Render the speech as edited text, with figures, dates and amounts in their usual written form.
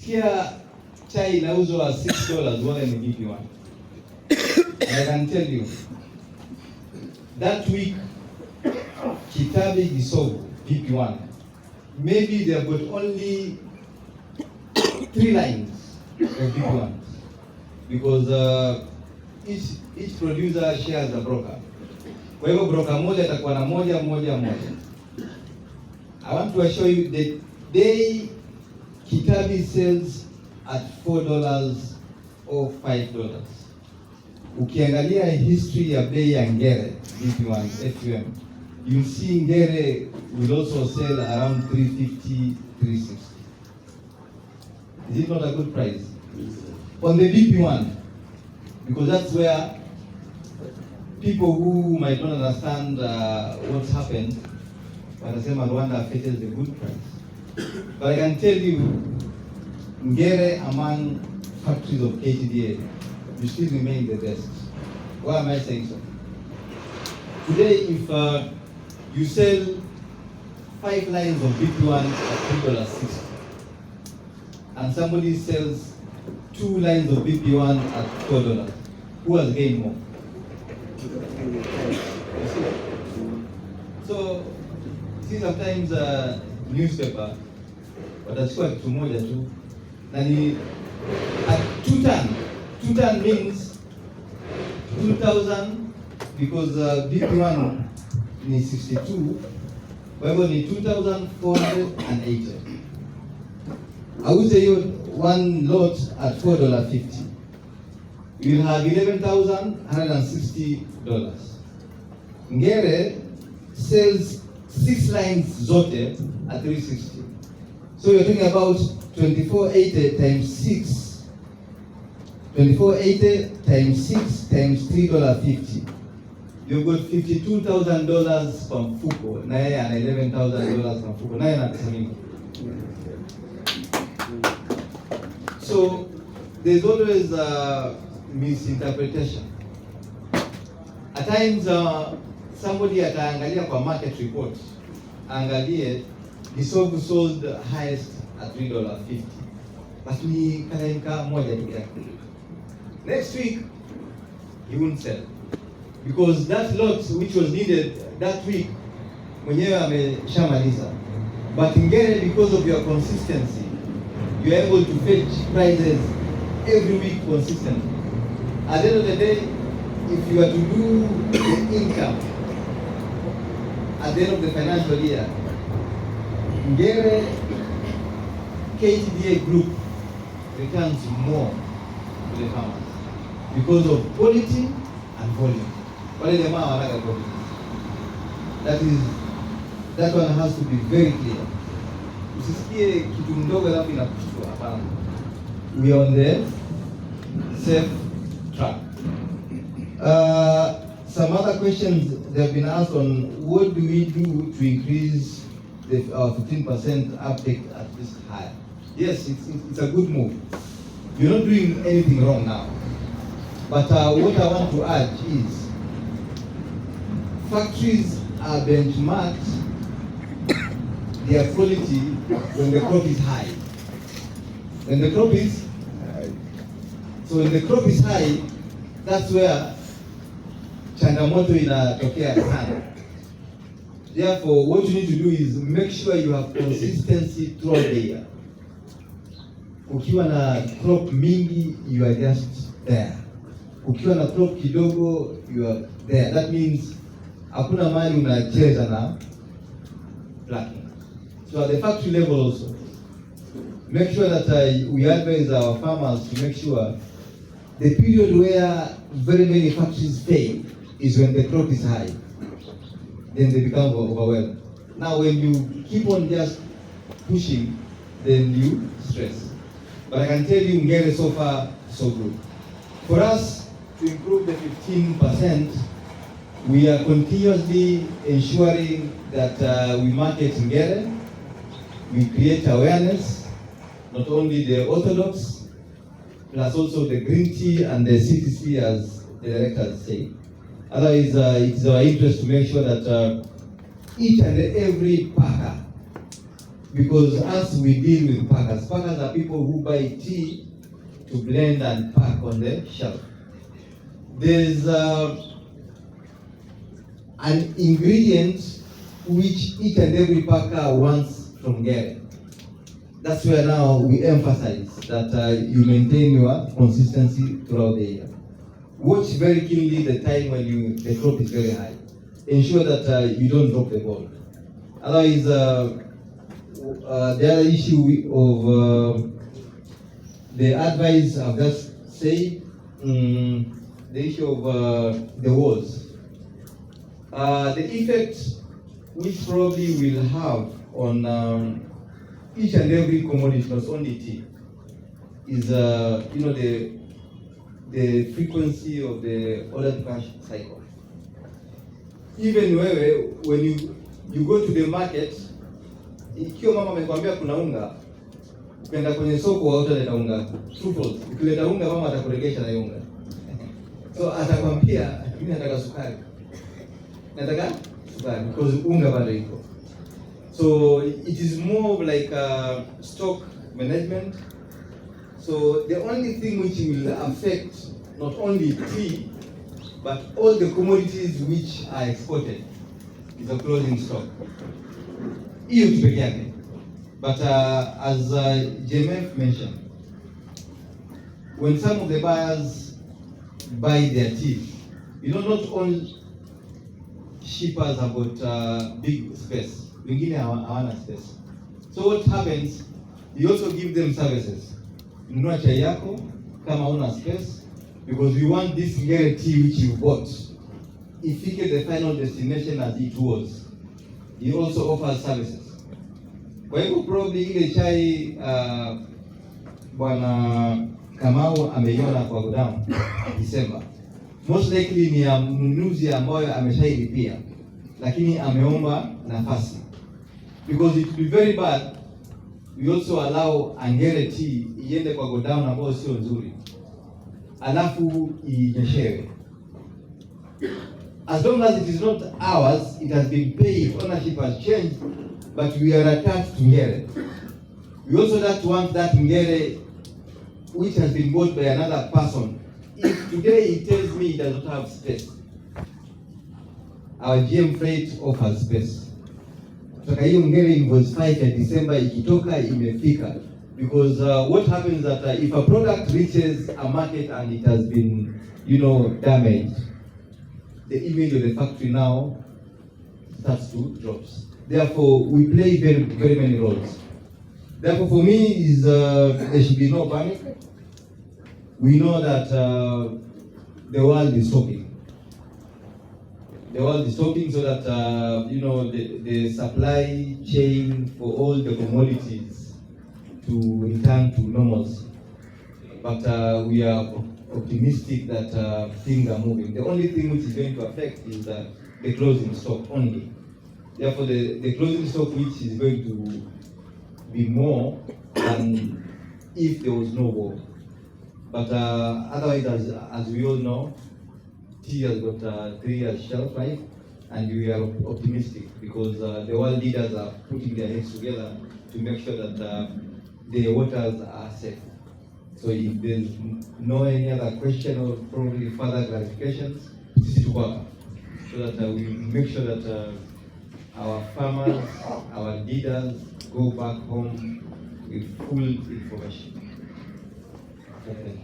Here, chai inauzwa $6 wala ni BP1. I can tell you, that week, Kitabe Gisogo, BP1, maybe they have got only 3 lines of BP1 because each producer shares a broker. Kwa hivyo broker moja atakuwa na moja. I want to assure you that they Kitabe sells at $4 or $5. Ukiangalia history ya bei ya Ngere BP1 FM, you see Ngere will also sell around $350, $360. Is it not a good price? On the BP1, because that's where people who might not understand what's happened, wanasema Rwanda fetches the good price. But I can tell you, Ngere among factories of KTDA, you still remain the best. Why am I saying so? Today, if you sell 5 lines of BP1 at $3.60, and somebody sells 2 lines of BP1 at $4, who has gained more? So, see sometimes newspaper watachukua kitu moja tu na ni at 2 ton means 2,000 because BP1 ni 62, kwa hivyo ni 2,480. Auze hiyo one lot at $4.50, you will have $11,160. Ngere sells 6 lines zote at $3.60. So you're talking about 2480 times 6. 2480 times 6 times $3.50. You've got $52,000 kwa mfuko, na yeye ana $11,000 kwa mfuko, naye ana pesa mingi. So there's always a misinterpretation. At times somebody ataangalia kwa market report, angalie Gisogo sold highest at $3.50, but ni kalaika moja tu yake. Next week he won't sell because that lot which was needed that week mwenyewe ameshamaliza. But Ngere, because of your consistency, you are able to fetch prices every week consistently. At the end of the day, if you are to do the income at the end of the financial year, Ngere KTDA group returns more to the farmers because of quality and volume. Wale jamaa wanataka quality. That one has to be very clear. Usisikie kitu mdogo alafu inakushtua, hapana. We are on the safe track. Some other questions that have been asked on what do we do to increase the 15% uptake at this higher. Yes, it's a good move. You're not doing anything wrong now. But what I want to add is factories are benchmarked their quality when the crop is high. When the crop is high, that's where changamoto inatokea sana. Therefore, what you need to do is make sure you have consistency throughout the year. Ukiwa na crop mingi, you are just there. Ukiwa na crop kidogo, you are there. That means hakuna mahali unacheza na plucking. So at the factory level also, make sure that we advise our farmers to make sure the period where very many factories fail is when the crop is high. Then they become overwhelmed. Now when you keep on just pushing, then you stress. But I can tell you, Ngere so far, so good. For us to improve the 15%, we are continuously ensuring that we market Ngere, we create awareness, not only the orthodox, plus also the green tea and the CTC, as the directors say. Otherwise, it's our interest to make sure that each and every packer because as we deal with packers, packers are people who buy tea to blend and pack on the shelf. There's an ingredient which each and every packer wants from Ngere. That's where now we emphasize that you maintain your consistency throughout the year. Watch very keenly the time when the crop is very high. Ensure that you don't drop the ball. Otherwise, the other issue of the advice I've just said, the issue of the walls. The effect which probably will have on each and every commodity, not only tea, is the frequency of the order to cash cycle. Even when you go to the market, ikiwa mama amekwambia kuna unga, ukienda kwenye soko hautaleta unga. True false. Ukileta unga mama atakuregesha na unga. So atakwambia mimi nataka sukari. Nataka sukari because unga bado iko. So it is more like stock management. So the only thing which will affect not only tea but all the commodities which are exported is a closing stock. Hiyo tu peke yake. But as JMF mentioned, when some of the buyers buy their tea, not all shippers have got big space. Wengine hawana space. So what happens, you also give them services. Nunua chai yako kama una space, because we want this Ngere tea which you bought ifike the final destination as it was. He also offers services. Kwa hivyo probably ile chai Bwana Kamau ameiona kwa godown December, most likely ni ya mnunuzi ambayo ameshailipia, lakini ameomba nafasi, because it will be very bad we also allow Ngere tea iende kwa godown ambayo sio nzuri alafu inyeshewe. As long as it is not ours, it has been paid, ownership has changed, but we are attached to Ngere. We also don't want that Ngere which has been bought by another person. If today he tells me he does not have space, our GM Freight offers space. Tutaka hiyo Ngere invoice 5 ya December ikitoka imefika. Because what happens that if a product reaches a market and it has been, damaged, the image of the factory now starts to drop. Therefore, we play very, very many roles. Therefore, for me, there should be no panic. We know that the world is stopping. The world is stopping so that, the supply chain for all the commodities to return to normalcy. But we are optimistic that things are moving. The only thing which is going to affect is the closing stock only. Therefore, the closing stock which is going to be more than if there was no war. But otherwise, as we all know, tea has got 3 years shelf life, and we are optimistic because the world leaders are putting their heads together to make sure that the waters are safe. So if there's no any other question or probably further clarifications, sisi tuko hapa so that we make sure that our farmers, our leaders go back home with full information. Okay.